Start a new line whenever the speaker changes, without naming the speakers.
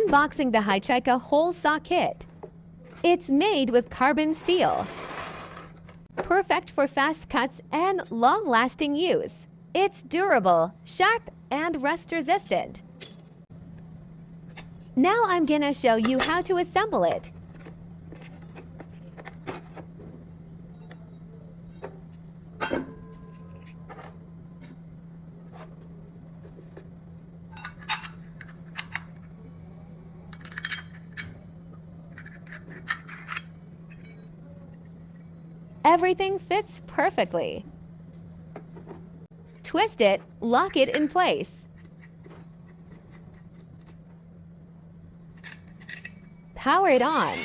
Unboxing the HYCHIKA whole saw kit. It's made with carbon steel. Perfect for fast cuts and long-lasting use. It's durable, sharp, and rust-resistant. Now I'm gonna show you how to assemble it. Everything fits perfectly. Twist it, lock it in place. Power it on.